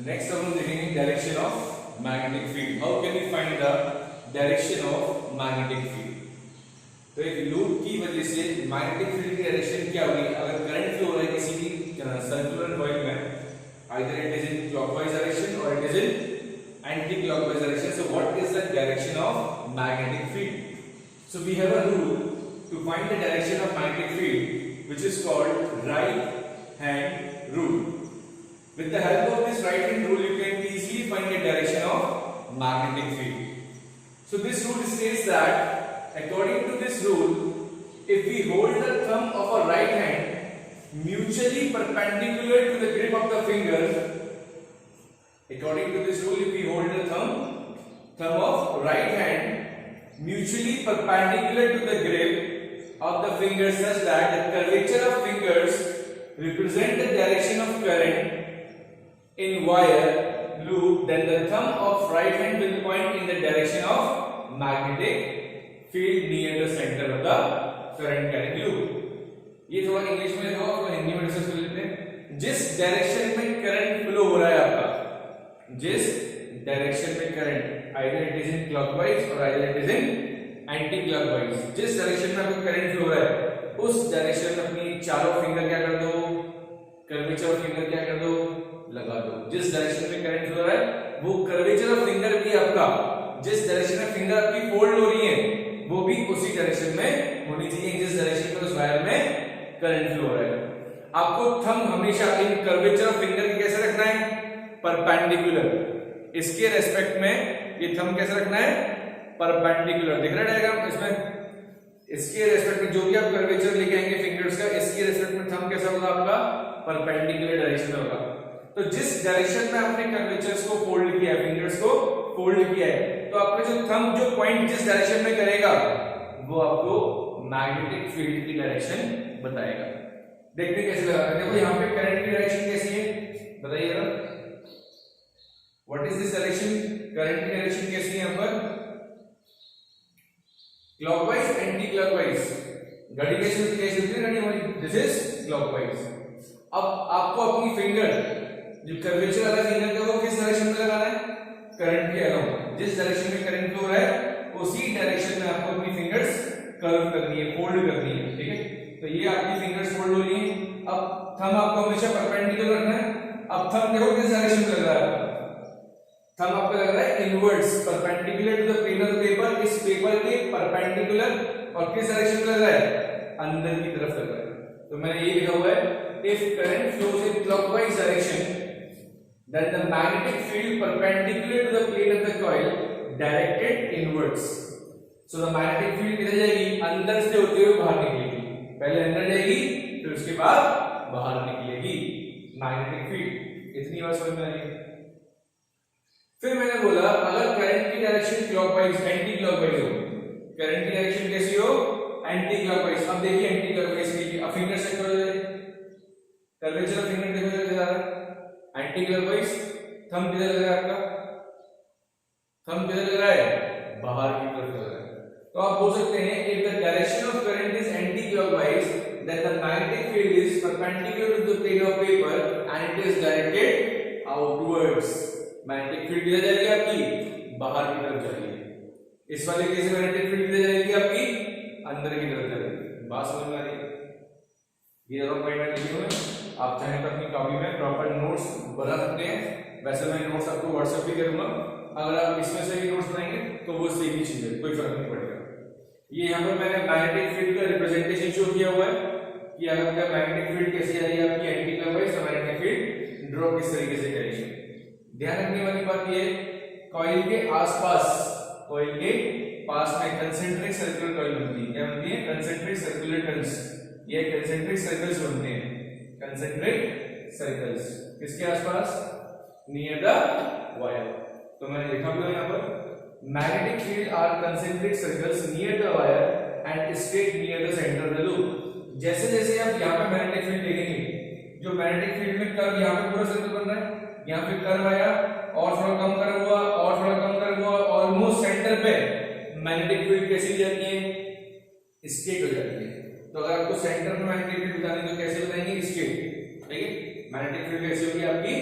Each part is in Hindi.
Next हम लोग देखेंगे direction of magnetic field. How can we find the direction of magnetic field? तो एक लूप की वजह से मैग्नेटिक फील्ड की डायरेक्शन क्या होगी? अगर करंट फ्लो हो रहा है किसी भी सर्कुलर कॉइल में, either it is in clockwise direction or it is in anti-clockwise direction. So what is the direction of magnetic field? So we have a rule to find the direction of magnetic field, which is called right hand rule. With the help of this right hand rule, you can easily find the direction of magnetic field. So this rule states that according to this rule, if we hold the thumb of a right hand mutually perpendicular to the grip of the finger, according to this rule, if we hold the thumb of right hand mutually perpendicular to the grip of the finger such that the curvature of fingers represent the direction of current in wire loop, then the thumb of right hand will point in the direction of magnetic field near the center of the current carrying loop. ये थोड़ा इंग्लिश में लिखा हुआ, हिंदी में डिस्कस कर लेते हैं. जिस डायरेक्शन में करंट फ्लो हो रहा है आपका, जिस डायरेक्शन में current, either it is in clockwise और either it is in anti clockwise, जिस डायरेक्शन में आपका करंट फ्लो हो रहा है उस डायरेक्शन में अपनी चारों फिंगर क्या कर दो, कर्वेचर ऑफ फिंगर क्या कर दो, लगा दो. जिस डायरेक्शन में करंट फ्लो हो रहा है वो कर्वेचर ऑफ फिंगर भी आपका, जिस डायरेक्शन में फिंगर आपकी फोल्ड हो रही है वो भी उसी डायरेक्शन में होनी चाहिए जिस डायरेक्शन में उस वायर में करंट फ्लो हो रहा है. आपको थंब हमेशा इन कर्वेचर ऑफ फिंगर के कैसे रखना है, परपेंडिकुलर. इसके रेस्पेक्ट में ये थंब कैसे रखना है, परपेंडिकुलर. दिख रहा है डायग्राम इसमें, इसके रेस्पेक्ट में जो भी आप कर्वेचर लेके आएंगे फिंगर्स का, इसके रेस्पेक्ट में थंब कैसा होगा आपका, परपेंडिकुलर डायरेक्शन में होगा. तो जिस डायरेक्शन में आपने कर्वेचर्स को फोल्ड किया है, फिंगर्स को फोल्ड किया है, तो आपका जो थंब जो पॉइंट जिस डायरेक्शन में करेगा वो आपको मैग्नेटिक फील्ड की डायरेक्शन बताएगा. देखते कैसे लगा. देखो यहाँ पे करंट की डायरेक्शन कैसी है बताइए जरा. What is this direction? Current की डायरेक्शन कैसी है यहाँ पर? Clockwise, anti clockwise. घड़ी कैसी होती है घड़ी हमारी? This is clockwise. अब आपको अपनी फिंगर जो कर्वेचर वाला फिंगर का वो किस डायरेक्शन में लगाना है, करंट के अलावा. जिस डायरेक्शन में करंट फ्लो हो रहा है उसी डायरेक्शन में आपको अपनी फिंगर्स कर्व करनी है, फोल्ड करनी है. ठीक है, तो ये आपकी फिंगर्स फोल्ड हो रही हैं. अब थंब आपको हमेशा परपेंडिकुलर रखना है. अब थंब देखो किस डायरेक्शन में लग रहा है, थंब आपका लग रहा है inwards, perpendicular to the plane of the paper. इस पेपर के परपेंडिकुलर और किस डायरेक्शन में लग रहा है, अंदर की तरफ लग रहा है. तो मैंने ये लिखा हुआ है, if current flows in clockwise direction then the magnetic field perpendicular to the plane of the coil directed inwards. So the magnetic field किधर जाएगी, अंदर से होते हुए बाहर निकलेगी. पहले अंदर जाएगी फिर उसके बाद बाहर निकलेगी मैग्नेटिक फील्ड. इतनी बात समझ में आई. फिर मैंने बोला अगर करंट की डायरेक्शन क्लॉकवाइज, एंटी क्लॉकवाइज हो, करंट की डायरेक्शन कैसी हो, एंटी क्लॉकवाइज. अब देखिए एंटी क्लॉकवाइज की, अब फिंगर से कर्वेचर ऑफ फिंगर देखो किधर जा रहा है, एंटी क्लॉकवाइज. थंब किधर लग रहा है आपका, थंब किधर लग रहा है, बाहर की तरफ लग रहा है. तो आप बोल सकते हैं if the direction of current is anti-clockwise then the magnetic field is perpendicular to the plane of paper and it is directed outwards. Magnetic field किधर जाएगी आपकी, बाहर की तरफ जाएगी. इस वाले केस में मैग्नेटिक फील्ड किधर जाएगी आपकी, अंदर की तरफ जाएगी. बात समझ में आ रही है? ये दोनों पॉइंट लिखे हुए हैं. आप चाहें तो अपनी कॉपी में प्रॉपर नोट्स बना सकते हैं. वैसे मैं नोट्स आपको व्हाट्सएप भी करूंगा. अगर आप इसमें से भी नोट्स बनाएंगे तो वो सेम ही चीज है, कोई फर्क नहीं पड़ेगा. ये यहाँ पर मैंने मैग्नेटिक फील्ड का रिप्रेजेंटेशन शो किया हुआ है कि अगर आपका मैग्नेटिक फील्ड कैसी आ रही है आपकी एंटी क्लॉकवाइज, तो मैग्नेटिक फील्ड ड्रॉ किस तरीके से करेंगे. ध्यान रखने वाली बात ये, कॉइल के आसपास, कॉइल के पास में कंसेंट्रिक सर्कुलर कॉइल बनती है. क्या बनती है, कंसेंट्रिक सर्कुलर टर्न्स. ये कंसेंट्रिक सर्कल्स बनते हैं, कंसेंट्रिक सर्कल्स. किसके आसपास, नियर द वायर. तो मैंने लिखा भी है यहाँ पर, magnetic field are concentric circles near the wire and straight near the center of the loop. जैसे जैसे आप यहाँ पे मैग्नेटिक फील्ड देखेंगे, जो मैग्नेटिक फील्ड में कर्व यहाँ पे पूरा सर्कल बन रहा है, यहाँ पे कर्व आया और थोड़ा कम कर्व हुआ और थोड़ा कम कर्व हुआ, ऑलमोस्ट सेंटर पे मैग्नेटिक फील्ड कैसी जाती है, स्ट्रेट हो जाती है. तो अगर आपको सेंटर में मैग्नेटिक फील्ड बतानी तो कैसे बताएंगे, स्ट्रेट. ठीक है, मैग्नेटिक फील्ड कैसी होगी आपकी,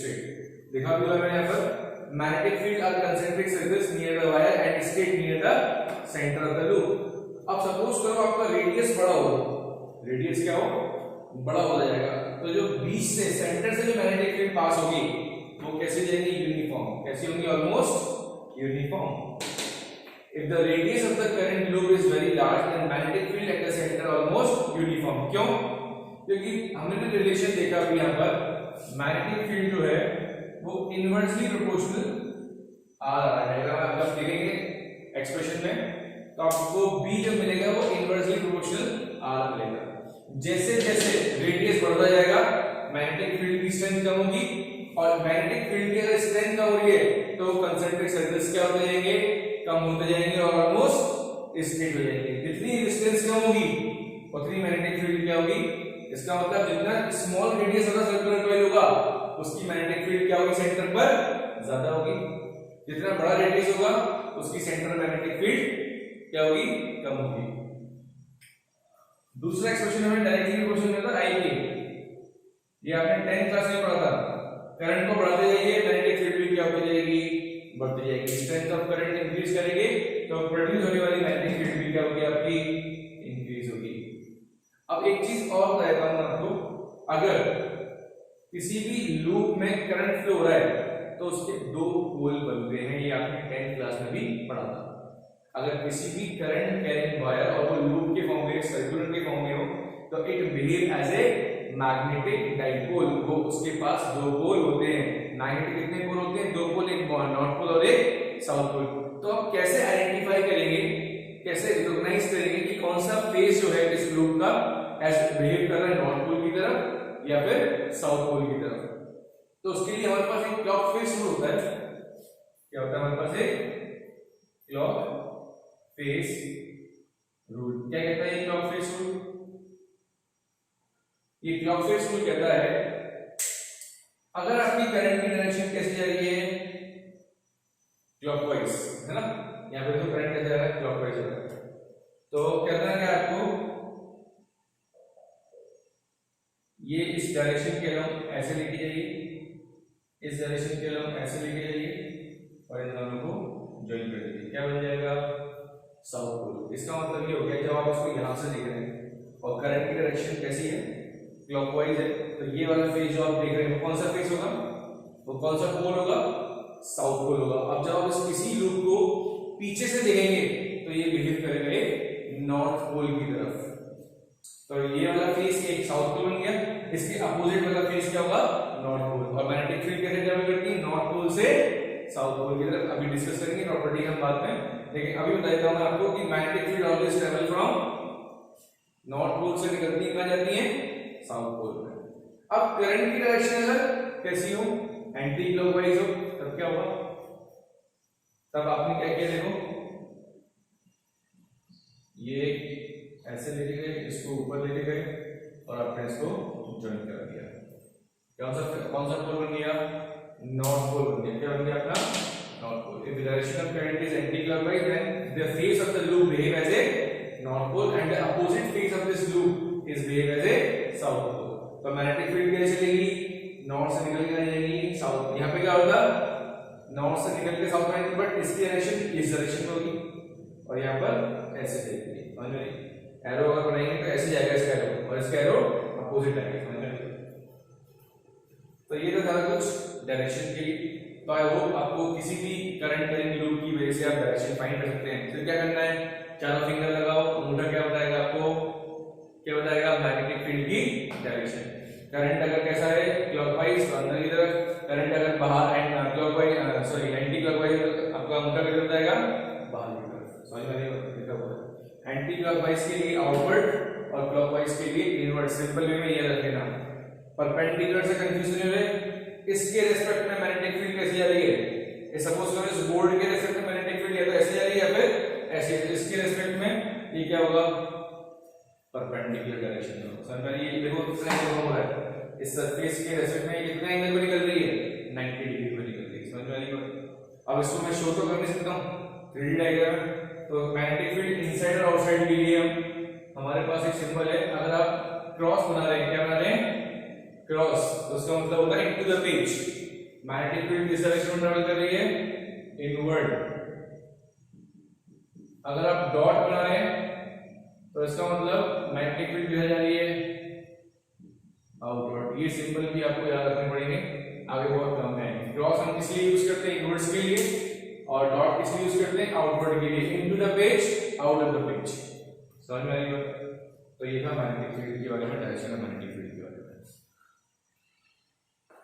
स्ट्रेट. देखा भी मैंने यहाँ पर magnetic field are concentric circles near the wire and state near the centre of the loop. अब सपोज करो आपका रेडियस बड़ा हो, रेडियस क्या हो, बड़ा हो जाएगा, तो जो बीच से सेंटर से जो मैग्नेटिक फील्ड पास होगी वो कैसे जाएगी, यूनिफॉर्म। कैसी होंगी, almost uniform. If the radius of the current loop is very large, then magnetic field at the center almost uniform. क्यों? क्योंकि हमने जो रिलेशन देखा अभी यहाँ पर, मैग्नेटिक फील्ड जो है वो इनवर्सली प्रोपोर्शनल आ रहा है। अगर आप जब देखेंगे एक्सप्रेशन में तो आपको B जो मिलेगा वो इनवर्सली प्रोपोर्शनल R मिलेगा। जैसे जैसे रेडियस बढ़ता जाएगा मैग्नेटिक फील्ड की स्ट्रेंथ कम होगी, और मैग्नेटिक फील्ड की अगर स्ट्रेंथ कम हो रही है तो कंसेंट्रिक सर्कल्स क्या होते जाएंगे, कम होते जाएंगे और ऑलमोस्ट स्ट्रेट हो जाएंगे। जितनी डिस्टेंस कम होगी उतनी मैग्नेटिक फील्ड क्या होगी, इसका मतलब जितना स्मॉल रेडियस वाला सर्कुलर कॉइल होगा उसकी मैग्नेटिक फील्ड क्या होगी, सेंटर पर ज्यादा होगी। जितना बड़ा रेडियस होगा उसकी सेंटर मैग्नेटिक फील्ड क्या होगी, कम होगी। दूसरा एक्सप्रेशन हमें डायरेक्टली क्वेश्चन में था आई के, ये आपने 10th क्लास में पढ़ा था। करंट को बढ़ाते जाइए मैग्नेटिक फील्ड भी क्या होती जाएगी, बढ़ती जाएगी। स्ट्रेंथ ऑफ करंट इंक्रीज करेंगे तो प्रोड्यूस होने वाली मैग्नेटिक फील्ड भी क्या होगी, आपकी इंक्रीज होगी। अब एक चीज और बताता हूं आपको, अगर किसी भी लूप में करंट फ्लो हो रहा है तो उसके दो पोल बनते हैं, ये आपने 10th क्लास में भी पढ़ा था। अगर किसी भी करंट कैरिंग वायर और वो लूप के फॉर्म में, सर्कुलर के फॉर्म में हो तो it behave as a magnetic dipole. वो उसके पास दो पोल होते हैं। मैग्नेटिक कितने पोल होते हैं, दो पोल, एक नॉर्थ पोल और एक साउथ पोल। तो आप कैसे आइडेंटिफाई करेंगे, कैसे रिकॉग्नाइज करेंगे कि कौन सा फेस जो है इस लूप का ऐसे बिहेव कर रहा है, नॉर्थ पोल की तरफ या फिर साउथ पोल की तरफ? तो उसके लिए हमारे पास एक क्लॉक फेस रूल होता है। क्या होता है हमारे पास, एक क्लॉक फेस रूल। क्या कहता है ये क्लॉक फेस रूल? ये क्लॉक फेस रूल कहता है अगर आपकी करंट की डायरेक्शन कैसी जा रही है, क्लॉकवाइज, है ना, यहाँ पे तो करंट कैसे जा रहा है, क्लॉकवाइज जा रहा है, तो कहना है कि आपको ये इस डायरेक्शन के अलॉन्ग ऐसे लेके जाइए, इस डायरेक्शन के अलॉन्ग ऐसे लेके जाइए और इन दोनों को ज्वाइन कर दीजिए। क्या बन जाएगा, साउथ पोल। इसका मतलब ये हो गया जब आप इसको यहां से देख रहे हैं और करंट की डायरेक्शन कैसी है, क्लॉकवाइज है, तो ये वाला फेज जो आप देख रहे हैं कौन सा फेज होगा, वो कौन सा पोल होगा, साउथ पोल होगा। अब जब आप इस किसी लूप को पीछे से देखेंगे तो ये बिहेव करेगा नॉर्थ पोल की तरफ। तो ये वाला फेज एक साउथ पोल बन गया, इसके अपोजिट वाला फेज क्या होगा, नॉर्थ पोल। और मैग्नेटिक फील्ड कैसे ट्रैवल करती है, नॉर्थ पोल से साउथ पोल की तरफ। अभी डिस्कस करेंगे प्रॉपर्टी हम बाद में, लेकिन अभी बता देता हूं आपको कि magnetic field always travel from north pole से निकलती है, कहां जाती है, साउथ पोल में। अब करंट की डायरेक्शन अगर कैसी हो, एंटी क्लॉकवाइज हो, तब क्या होगा, तब आपने क्या किया, देखो ये ऐसे लेके गए, इसको ऊपर लेके गए और आपने इसको ज्वाइन कर दिया। कौन सा पोल बन गया, नॉर्थ पोल बन गया। क्या बन गया अपना, north pole. If the direction of current is anticlockwise then the face of the loop behave as a north pole and the opposite face of this loop is behave as a south pole. तो मैग्नेटिक फील्ड कैसे चलेगी, नॉर्थ से निकल के जाएगी साउथ। यहाँ पे क्या होगा, नॉर्थ से निकल के साउथ में, बट इसकी डायरेक्शन इस डायरेक्शन में होगी और यहाँ पर ऐसे जाएगी। समझ में, एरो अगर बनाएंगे तो ऐसे जाएगा इसका एरो और इसका एरो अपोजिट आएगा। समझ में, तो ये तो सारा कुछ डायरेक्शन के लिए। तो आई होप आपको किसी भी करंट कैरिंग लूप की वजह से आप डायरेक्शन फाइंड कर सकते हैं। फिर क्या करना है, चारों फिंगर लगाओ, अंगूठा क्या बताएगा आपको, क्या बताएगा, मैग्नेटिक फील्ड की डायरेक्शन। करंट अगर कैसा है, क्लॉकवाइज, तो अंदर की तरफ। करंट अगर बाहर and clockwise, sorry anti clockwise, आपका अंगूठा किधर बताएगा, बाहर की तरफ। समझ में लिखा हुआ है। एंटी क्लॉकवाइज के लिए आउटवर्ड और क्लॉकवाइज के लिए इनवर्ड। सिंपल वे में ये रख लेना, परपेंडिकुलर से कंफ्यूज नहीं हो रहे। इसके रिस्पेक्ट में मैग्नेटिक फील्ड कैसी जा रही है, सपोज करो इस बोर्ड के रिस्पेक्ट में मैग्नेटिक फील्ड या तो ऐसे जा रही है या फिर ऐसे। इसके रिस्पेक्ट में ये क्या होगा, परपेंडिकुलर डायरेक्शन में। समझ में, ये देखो कितना एंगल हो रहा है, इस सरफेस के रिस्पेक्ट में कितना एंगल पे निकल रही है, 90 डिग्री पे निकल रही है। समझ में आ रही है। अब इसको मैं शो तो कर नहीं सकता हूं 3D डायग्राम में। तो मैग्नेटिक फील्ड इनसाइड और आउटसाइड के लिए हमारे पास एक सिंबल है। अगर आप क्रॉस बना रहे हैं, क्या बना रहे हैं, क्रॉस, तो उसका मतलब होता है into the page. Magnetic field किस डायरेक्शन में ट्रेवल कर रही है, इनवर्ड। अगर आप डॉट बना रहे हैं तो इसका मतलब मैग्नेटिक फील्ड किधर जा रही है, आउटवर्ड। ये सिंबल भी आपको याद रखने पड़ेंगे, आगे बहुत काम है। क्रॉस हम किस लिए यूज करते हैं, इनवर्ड्स के लिए, और डॉट किस लिए यूज करते हैं, आउटवर्ड के लिए, into the page, out of the page. समझ में आई बात? तो ये था मैग्नेटिक फील्ड के बारे में, डायरेक्शन ऑफ मैग्नेटिक फील्ड।